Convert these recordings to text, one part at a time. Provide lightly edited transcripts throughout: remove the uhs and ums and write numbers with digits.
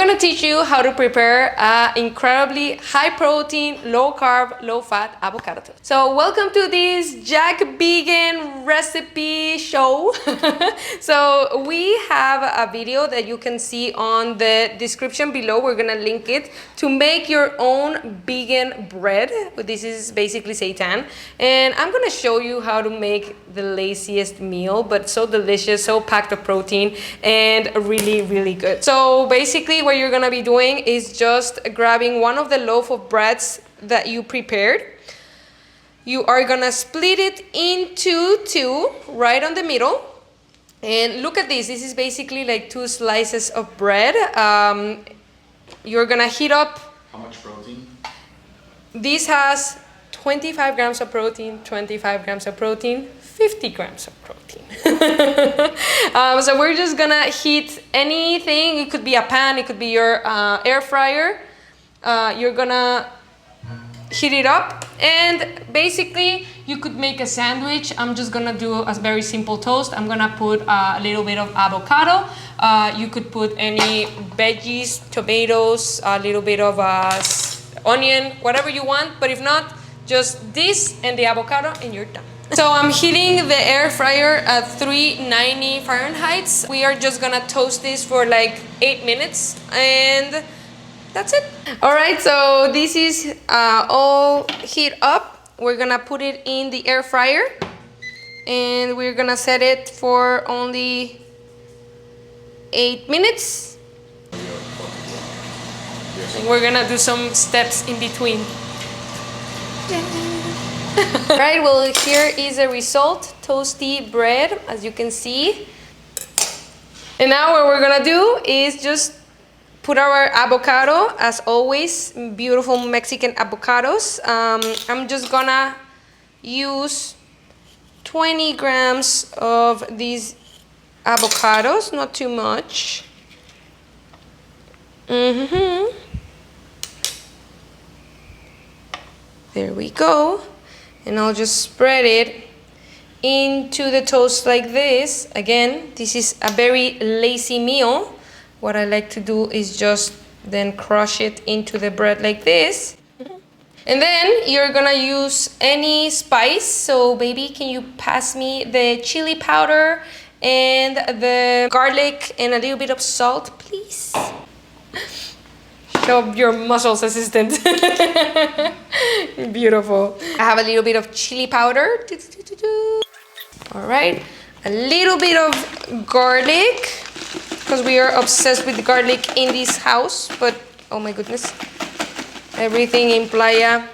going to teach you how to prepare an incredibly high protein, low carb, low fat avocado toast. So welcome to this Jack Vegan recipe show. So we have a video that you can see on the description below. We're going to link it to make your own vegan bread. This is basically seitan. And I'm going to show you how to make the laziest meal, but so delicious, so packed of protein, and really, really good. So basically what you're gonna be doing is just grabbing one of the loaf of breads that you prepared. You are gonna split it into two, right on the middle. And look at this. This is basically like 2 slices of bread. You're gonna heat up. How much protein? This has 25 grams of protein, 25 grams of protein, 50 grams of protein. So we're just gonna heat anything. It could be a pan, it could be your air fryer. You're gonna heat it up, and basically you could make a sandwich. I'm just gonna do a very simple toast. I'm gonna put a little bit of avocado. You could put any veggies, tomatoes, a little bit of onion, whatever you want, but if not, just this and the avocado and you're done. So I'm heating the air fryer at 390 Fahrenheit. We are just gonna toast this for like 8 minutes and that's it. All right, so this is all heat up. We're gonna put it in the air fryer and we're gonna set it for only 8 minutes. And we're gonna do some steps in between. Right, well, here is the result. Toasty bread, as you can see. And now what we're gonna do is just put our avocado, as always, beautiful Mexican avocados. I'm just gonna use 20 grams of these avocados, not too much. There we go. And I'll just spread it into the toast like this. Again, this is a very lazy meal. What I like to do is just then crush it into the bread like this. And then you're gonna use any spice. So baby, can you pass me the chili powder and the garlic and a little bit of salt, please? Show your muscles, assistant. Beautiful. I have a little bit of chili powder. All right, a little bit of garlic, because we are obsessed with garlic in this house, but oh my goodness, everything in Playa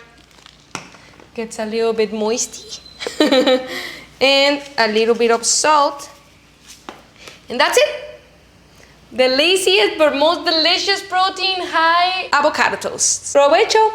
gets a little bit moisty. And a little bit of salt. And that's it. The laziest but most delicious protein high avocado toast. Provecho!